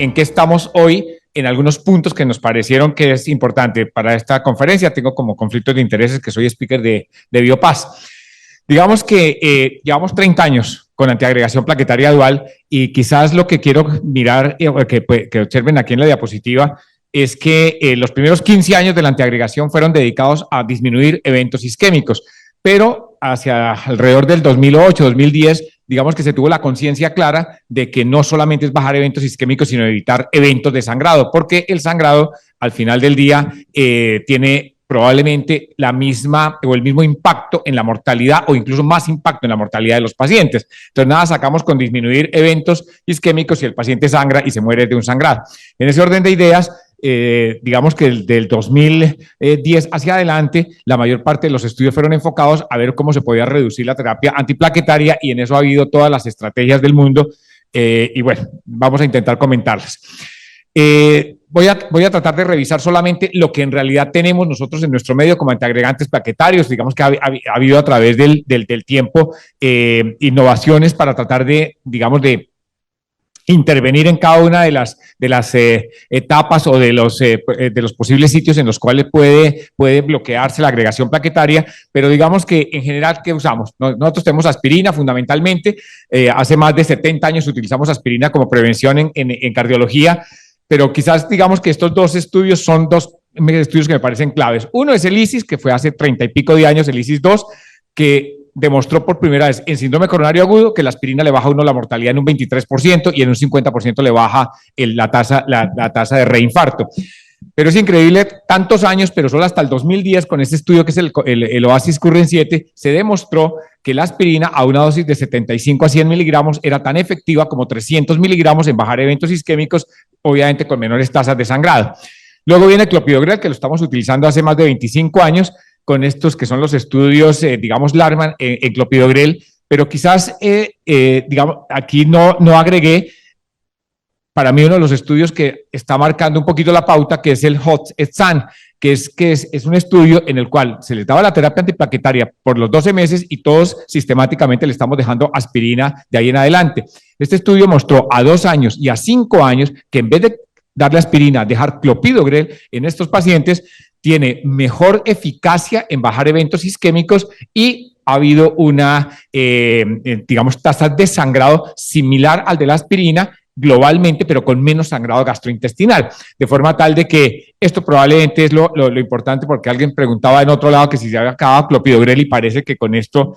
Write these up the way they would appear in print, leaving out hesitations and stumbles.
en qué estamos hoy en algunos puntos que nos parecieron que es importante para esta conferencia. Tengo como conflictos de intereses que soy speaker de Biopaz. Digamos que llevamos 30 años con antiagregación plaquetaria dual y quizás lo que quiero mirar, que observen aquí en la diapositiva, es que los primeros 15 años de la antiagregación fueron dedicados a disminuir eventos isquémicos, pero hacia alrededor del 2008, 2010, digamos que se tuvo la conciencia clara de que no solamente es bajar eventos isquémicos, sino evitar eventos de sangrado, porque el sangrado al final del día tiene probablemente la misma o el mismo impacto en la mortalidad o incluso más impacto en la mortalidad de los pacientes. Entonces, nada sacamos con disminuir eventos isquémicos si el paciente sangra y se muere de un sangrado. En ese orden de ideas, digamos que del 2010 hacia adelante, la mayor parte de los estudios fueron enfocados a ver cómo se podía reducir la terapia antiplaquetaria y en eso ha habido todas las estrategias del mundo y bueno, vamos a intentar comentarlas. Voy a tratar de revisar solamente lo que en realidad tenemos nosotros en nuestro medio como antiagregantes plaquetarios. Digamos que ha habido a través del tiempo innovaciones para tratar de, digamos, de intervenir en cada una de las etapas o de los posibles sitios en los cuales puede bloquearse la agregación plaquetaria, pero digamos que en general, ¿qué usamos? Nosotros tenemos aspirina fundamentalmente, hace más de 70 años utilizamos aspirina como prevención en cardiología, pero quizás digamos que estos dos estudios son dos estudios que me parecen claves. Uno es el ISIS, que fue hace 30 y pico de años, el ISIS-2, que demostró por primera vez en síndrome coronario agudo que la aspirina le baja a uno la mortalidad en un 23% y en un 50% le baja la tasa de reinfarto. Pero es increíble, tantos años, pero solo hasta el 2010, con este estudio que es el OASIS Current 7, se demostró que la aspirina a una dosis de 75 a 100 miligramos era tan efectiva como 300 miligramos en bajar eventos isquémicos, obviamente con menores tasas de sangrado. Luego viene el clopidogrel, que lo estamos utilizando hace más de 25 años, con estos que son los estudios, digamos, Larman en clopidogrel, pero quizás, digamos, aquí no agregué, para mí uno de los estudios que está marcando un poquito la pauta, que es el HOT-ETSAN, que es un estudio en el cual se les daba la terapia antiplaquetaria por los 12 meses y todos sistemáticamente le estamos dejando aspirina de ahí en adelante. Este estudio mostró a 2 años y a 5 años que en vez de darle aspirina, dejar clopidogrel en estos pacientes, tiene mejor eficacia en bajar eventos isquémicos y ha habido una, digamos, tasa de sangrado similar al de la aspirina globalmente, pero con menos sangrado gastrointestinal, de forma tal de que esto probablemente es lo importante, porque alguien preguntaba en otro lado que si se había acabado clopidogrel y parece que con esto,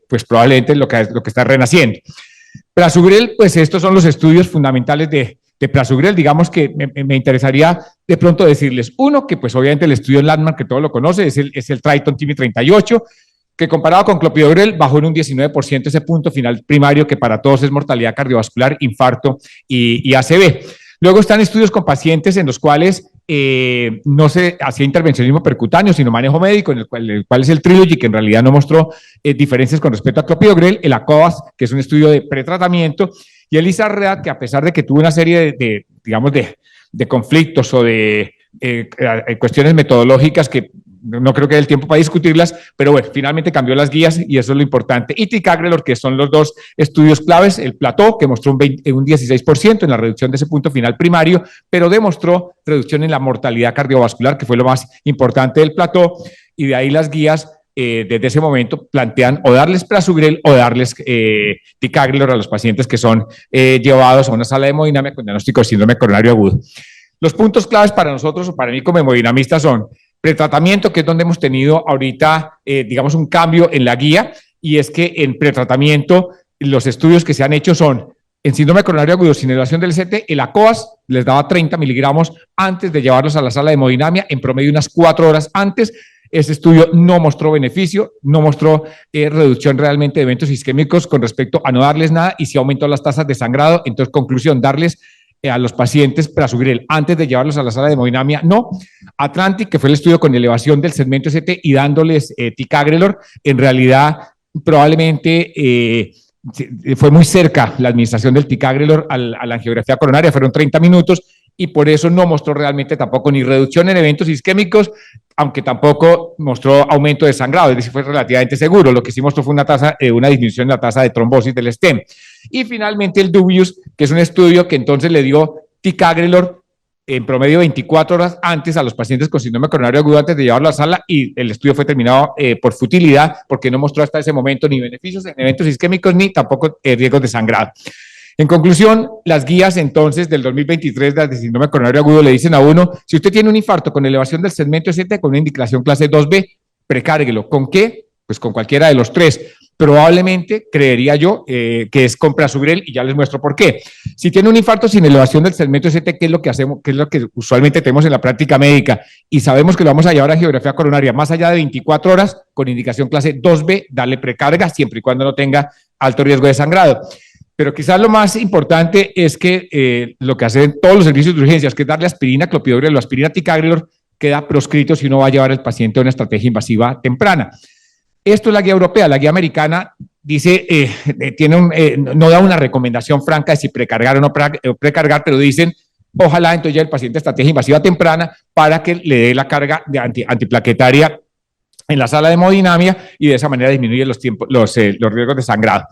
pues probablemente es lo que está renaciendo. Prasugrel, pues estos son los estudios fundamentales de prasugrel. Digamos que me interesaría de pronto decirles uno, que pues obviamente el estudio Landmark, que todo lo conoce, es el Triton TIMI 38, que comparado con clopidogrel bajó en un 19% ese punto final primario, que para todos es mortalidad cardiovascular, infarto y ACV. Luego están estudios con pacientes en los cuales no se hacía intervencionismo percutáneo, sino manejo médico, en el cual es el Trilogy, que en realidad no mostró diferencias con respecto a clopidogrel, el ACOAS, que es un estudio de pretratamiento, y el ISARREAD, que a pesar de que tuvo una serie digamos, de conflictos o de cuestiones metodológicas que no creo que haya el tiempo para discutirlas, pero bueno, finalmente cambió las guías y eso es lo importante. Y ticagrelor, que son los dos estudios claves, el Plateau, que mostró un 16% en la reducción de ese punto final primario, pero demostró reducción en la mortalidad cardiovascular, que fue lo más importante del Plateau, y de ahí las guías desde ese momento plantean o darles prasugrel o darles ticagrelor a los pacientes que son llevados a una sala de hemodinamia con diagnóstico de síndrome coronario agudo. Los puntos claves para nosotros o para mí como hemodinamista son pretratamiento, que es donde hemos tenido ahorita, digamos, un cambio en la guía, y es que en pretratamiento los estudios que se han hecho son en síndrome coronario agudo sin elevación del CT, el ACOAS les daba 30 miligramos antes de llevarlos a la sala de hemodinamia, en promedio unas 4 horas antes. Ese estudio no mostró beneficio, no mostró reducción realmente de eventos isquémicos con respecto a no darles nada, y sí aumentó las tasas de sangrado. Entonces, conclusión, darles a los pacientes prasugrel antes de llevarlos a la sala de hemodinamia, no. Atlantic, que fue el estudio con elevación del segmento ST y dándoles ticagrelor, en realidad probablemente fue muy cerca la administración del ticagrelor a la angiografía coronaria, fueron 30 minutos, y por eso no mostró realmente tampoco ni reducción en eventos isquémicos, aunque tampoco mostró aumento de sangrado, es decir, fue relativamente seguro. Lo que sí mostró fue una disminución en la tasa de trombosis del stem. Y finalmente el Dubious, que es un estudio que entonces le dio ticagrelor en promedio 24 horas antes a los pacientes con síndrome coronario agudo antes de llevarlo a la sala, y el estudio fue terminado por futilidad porque no mostró hasta ese momento ni beneficios en eventos isquémicos ni tampoco riesgos de sangrado. En conclusión, las guías entonces del 2023 de síndrome coronario agudo le dicen a uno: si usted tiene un infarto con elevación del segmento ST con una indicación clase 2B, precárguelo. ¿Con qué? Pues con cualquiera de los tres. Probablemente, creería yo, que es con prasugrel, y ya les muestro por qué. Si tiene un infarto sin elevación del segmento ST, ¿qué es lo que hacemos? ¿Qué es lo que usualmente tenemos en la práctica médica? Y sabemos que lo vamos a llevar a angiografía coronaria más allá de 24 horas, con indicación clase 2B, darle precarga, siempre y cuando no tenga alto riesgo de sangrado. Pero quizás lo más importante es que lo que hacen todos los servicios de urgencias, que es darle aspirina, clopidogrel o aspirina ticagrelor, queda proscrito si uno va a llevar al paciente a una estrategia invasiva temprana. Esto es la guía europea. La guía americana dice, no da una recomendación franca de si precargar o no precargar, pero dicen, ojalá entonces ya el paciente estrategia invasiva temprana para que le dé la carga de antiplaquetaria en la sala de hemodinamia y de esa manera disminuye los riesgos de sangrado.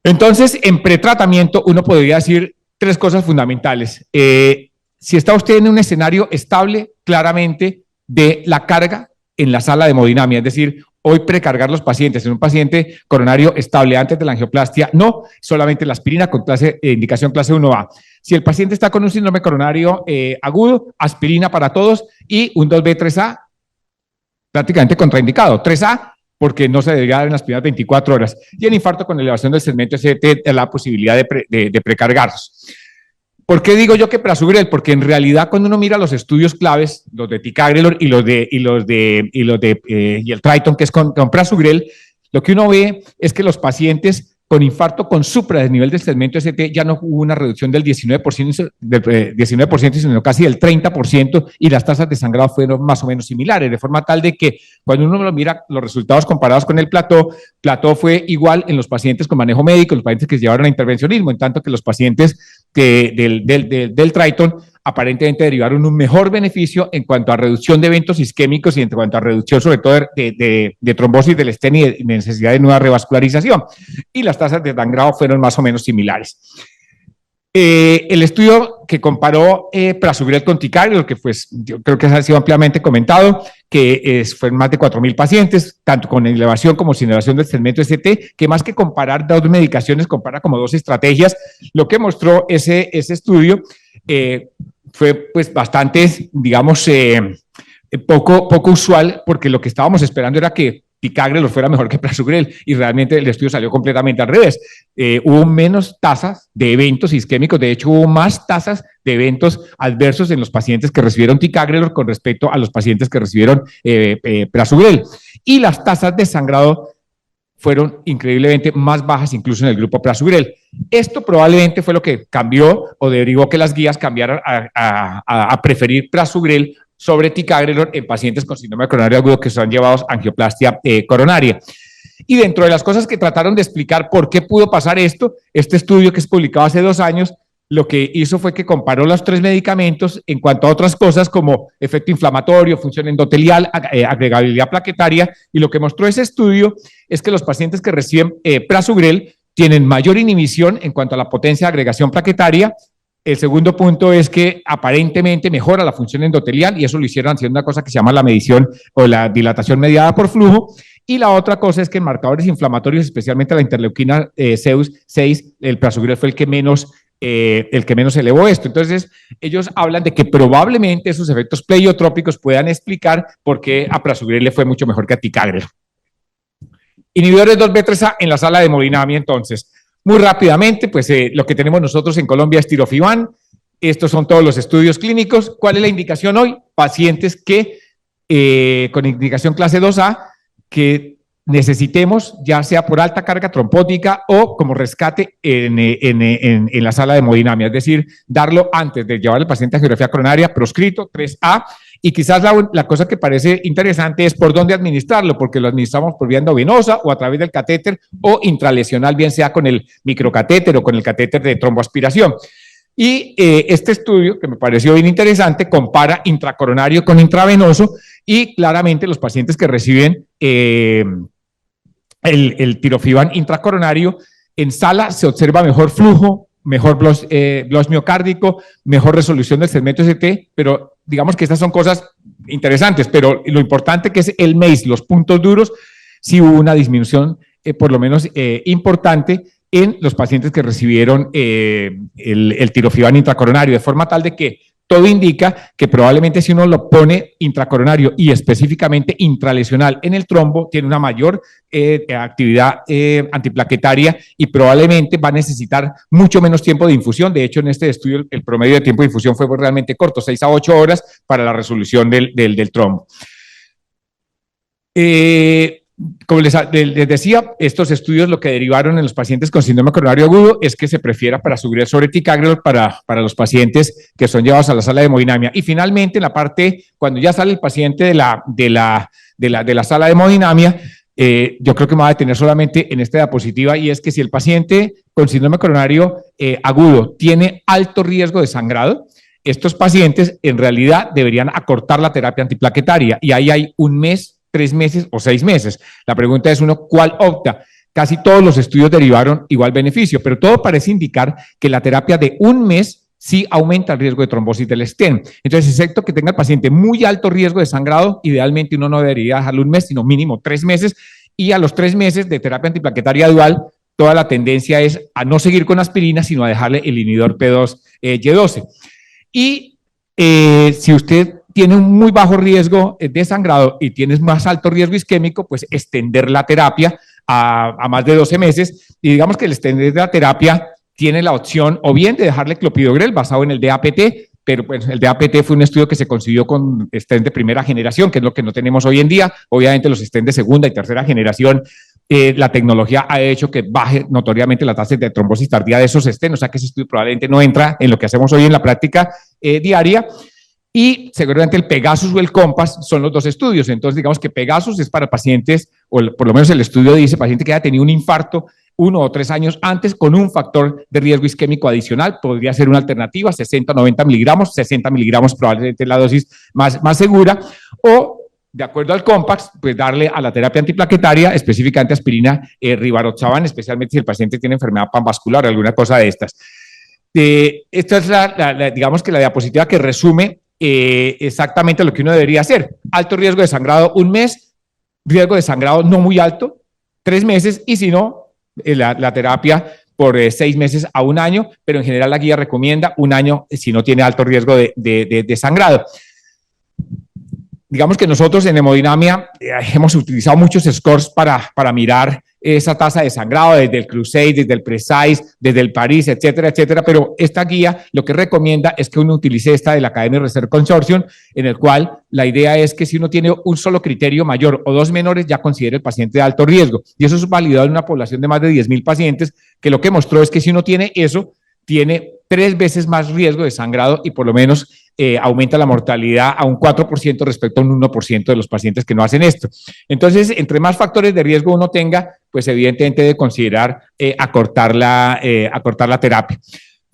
Entonces, en pretratamiento uno podría decir tres cosas fundamentales. Si está usted en un escenario estable, claramente, de la carga en la sala de hemodinamia, es decir, hoy precargar los pacientes en un paciente coronario estable antes de la angioplastia, no, solamente la aspirina con indicación clase 1A. Si el paciente está con un síndrome coronario agudo, aspirina para todos y un 2B, 3A, prácticamente contraindicado. 3A, porque no se debería dar en las primeras 24 horas. Y en infarto con elevación del segmento ST, la posibilidad de precargarlos. ¿Por qué digo yo que prasugrel? Porque en realidad cuando uno mira los estudios claves, los de ticagrelor y el Triton, que es con prasugrel, lo que uno ve es que los pacientes con infarto con supradesnivel del segmento ST ya no hubo una reducción del 19%, sino casi del 30%, y las tasas de sangrado fueron más o menos similares, de forma tal de que cuando uno mira los resultados comparados con el plató fue igual en los pacientes con manejo médico, los pacientes que se llevaron a intervencionismo, en tanto que los pacientes del Triton aparentemente derivaron un mejor beneficio en cuanto a reducción de eventos isquémicos y en cuanto a reducción sobre todo de trombosis del estén y de necesidad de nueva revascularización. Y las tasas de sangrado fueron más o menos similares. El estudio que comparó prasugrel con ticagrelor, que pues yo creo que ha sido ampliamente comentado, que fueron más de 4.000 pacientes, tanto con elevación como sin elevación del segmento ST, que más que comparar dos medicaciones, compara como dos estrategias. Lo que mostró ese estudio fue pues bastante, digamos, poco usual, porque lo que estábamos esperando era que ticagrelor fuera mejor que prasugrel, y realmente el estudio salió completamente al revés. Hubo menos tasas de eventos isquémicos, de hecho hubo más tasas de eventos adversos en los pacientes que recibieron ticagrelor con respecto a los pacientes que recibieron prasugrel, y las tasas de sangrado fueron increíblemente más bajas incluso en el grupo prasugrel. Esto probablemente fue lo que cambió o derivó que las guías cambiaran a preferir prasugrel sobre ticagrelor en pacientes con síndrome coronario agudo que son llevados a angioplastia coronaria. Y dentro de las cosas que trataron de explicar por qué pudo pasar esto, este estudio que es publicado hace 2 años, lo que hizo fue que comparó los 3 medicamentos en cuanto a otras cosas como efecto inflamatorio, función endotelial, agregabilidad plaquetaria, y lo que mostró ese estudio es que los pacientes que reciben prasugrel tienen mayor inhibición en cuanto a la potencia de agregación plaquetaria. El segundo punto es que aparentemente mejora la función endotelial, y eso lo hicieron haciendo una cosa que se llama la medición o la dilatación mediada por flujo. Y la otra cosa es que en marcadores inflamatorios, especialmente la interleuquina 6, el prasugrel fue el que menos elevó esto. Entonces, ellos hablan de que probablemente esos efectos pleiotrópicos puedan explicar por qué a prasugrel le fue mucho mejor que a ticagrelor. Inhibidores 2B3A en la sala de hemodinamia, entonces. Muy rápidamente, pues lo que tenemos nosotros en Colombia es tirofiban. Estos son todos los estudios clínicos. ¿Cuál es la indicación hoy? Pacientes que con indicación clase 2A, que necesitemos, ya sea por alta carga trombótica o como rescate en la sala de hemodinamia, es decir, darlo antes de llevar al paciente a angiografía coronaria, proscrito 3A. Y quizás la cosa que parece interesante es por dónde administrarlo, porque lo administramos por vía endovenosa o a través del catéter o intralesional, bien sea con el microcatéter o con el catéter de tromboaspiración. Y este estudio, que me pareció bien interesante, compara intracoronario con intravenoso, y claramente los pacientes que reciben el tirofiban intracoronario en sala se observa mejor flujo, mejor blush miocárdico, mejor resolución del segmento ST, pero digamos que estas son cosas interesantes, pero lo importante que es el MACE, los puntos duros, sí hubo una disminución por lo menos importante en los pacientes que recibieron el tirofiban intracoronario, de forma tal de que todo indica que probablemente si uno lo pone intracoronario y específicamente intralesional en el trombo, tiene una mayor actividad antiplaquetaria y probablemente va a necesitar mucho menos tiempo de infusión. De hecho, en este estudio el promedio de tiempo de infusión fue realmente corto, 6 a 8 horas para la resolución del trombo. Como les decía, estos estudios lo que derivaron en los pacientes con síndrome coronario agudo es que se prefiera prasugrel sobre ticagrelor para los pacientes que son llevados a la sala de hemodinamia. Y finalmente, en la parte, cuando ya sale el paciente de la sala de hemodinamia, yo creo que me va a detener solamente en esta diapositiva, y es que si el paciente con síndrome coronario agudo tiene alto riesgo de sangrado, estos pacientes en realidad deberían acortar la terapia antiplaquetaria, y ahí hay 1 mes, 3 meses o 6 meses. La pregunta es uno, ¿cuál opta? Casi todos los estudios derivaron igual beneficio, pero todo parece indicar que la terapia de 1 mes sí aumenta el riesgo de trombosis del stent. Entonces, excepto que tenga el paciente muy alto riesgo de sangrado, idealmente uno no debería dejarlo 1 mes, sino mínimo 3 meses, y a los 3 meses de terapia antiplaquetaria dual, toda la tendencia es a no seguir con aspirina, sino a dejarle el inhibidor P2Y12. Y si usted tiene un muy bajo riesgo de sangrado y tienes más alto riesgo isquémico, pues extender la terapia a más de 12 meses. Y digamos que el extender la terapia tiene la opción o bien de dejarle clopidogrel basado en el DAPT, pero pues el DAPT fue un estudio que se consiguió con stent de primera generación, que es lo que no tenemos hoy en día. Obviamente los stent de segunda y tercera generación, la tecnología ha hecho que baje notoriamente la tasa de trombosis tardía de esos stents, o sea que ese estudio probablemente no entra en lo que hacemos hoy en la práctica diaria. Y seguramente el Pegasus o el Compass son los dos estudios. Entonces, digamos que Pegasus es para pacientes, o por lo menos el estudio dice, paciente que haya tenido un infarto 1 o 3 años antes con un factor de riesgo isquémico adicional. Podría ser una alternativa, 60 o 90 miligramos, 60 miligramos probablemente es la dosis más segura. O, de acuerdo al Compass, pues darle a la terapia antiplaquetaria, específicamente aspirina rivaroxaban, especialmente si el paciente tiene enfermedad panvascular o alguna cosa de estas. Esta es digamos que la diapositiva que resume exactamente lo que uno debería hacer. Alto riesgo de sangrado 1 mes, riesgo de sangrado no muy alto, 3 meses, y si no, la terapia por 6 meses a 1 año, pero en general la guía recomienda 1 año si no tiene alto riesgo de sangrado. Digamos que nosotros en hemodinamia hemos utilizado muchos scores para mirar esa tasa de sangrado, desde el Crusade, desde el Precise, desde el Paris, etcétera, etcétera, pero esta guía lo que recomienda es que uno utilice esta de la Academy Research Consortium, en el cual la idea es que si uno tiene un solo criterio mayor o 2 menores, ya considere el paciente de alto riesgo, y eso es validado en una población de más de 10,000 pacientes, que lo que mostró es que si uno tiene eso, tiene 3 veces más riesgo de sangrado y por lo menos aumenta la mortalidad a un 4% respecto a un 1% de los pacientes que no hacen esto. Entonces, entre más factores de riesgo uno tenga, pues evidentemente debe considerar acortar la terapia.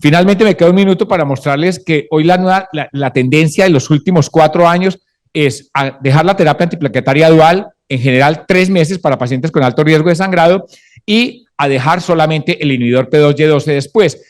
Finalmente me queda 1 minuto para mostrarles que hoy la tendencia de los últimos 4 años es a dejar la terapia antiplaquetaria dual, en general 3 meses para pacientes con alto riesgo de sangrado, y a dejar solamente el inhibidor P2Y12 después.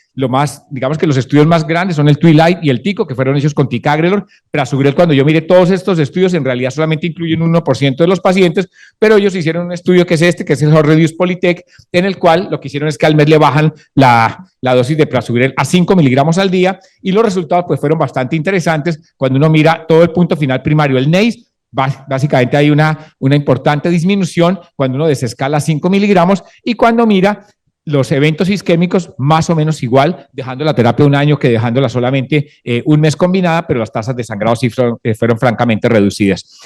Digamos que los estudios más grandes son el Twilight y el TICO, que fueron hechos con ticagrelor. Prasugrel, cuando yo miré todos estos estudios, en realidad solamente incluyen un 1% de los pacientes, pero ellos hicieron un estudio que es que es el Reduce Polytech, en el cual lo que hicieron es que al mes le bajan la dosis de prasugrel a 5 miligramos al día, y los resultados pues fueron bastante interesantes cuando uno mira todo el punto final primario, el NACE. Básicamente hay una importante disminución cuando uno desescala 5 miligramos, y cuando mira los eventos isquémicos, más o menos igual, dejando la terapia 1 año que dejándola solamente 1 mes combinada, pero las tasas de sangrado sí fueron francamente reducidas.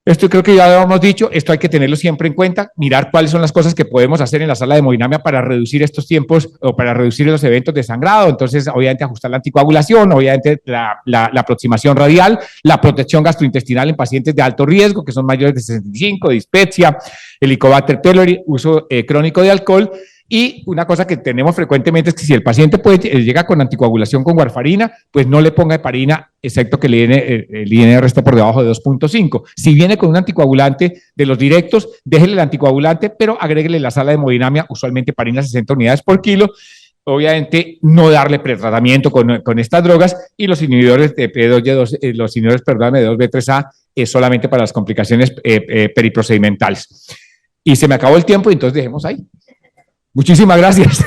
Esto creo que ya lo hemos dicho, esto hay que tenerlo siempre en cuenta, mirar cuáles son las cosas que podemos hacer en la sala de hemodinamia para reducir estos tiempos o para reducir los eventos de sangrado. Entonces, obviamente, ajustar la anticoagulación, obviamente, la aproximación radial, la protección gastrointestinal en pacientes de alto riesgo, que son mayores de 65, dispepsia, Helicobacter pylori, uso crónico de alcohol. Y una cosa que tenemos frecuentemente es que si el paciente llega con anticoagulación con warfarina, pues no le ponga heparina, excepto que el INR esté por debajo de 2.5. Si viene con un anticoagulante de los directos, déjele el anticoagulante, pero agréguele la sala de hemodinamia, usualmente heparina 60 unidades por kilo. obviamente no darle pretratamiento con estas drogas, y los inhibidores de P2Y2, los inhibidores, perdón, de 2B3A es solamente para las complicaciones periprocedimentales. Y se me acabó el tiempo, y entonces dejemos ahí. Muchísimas gracias.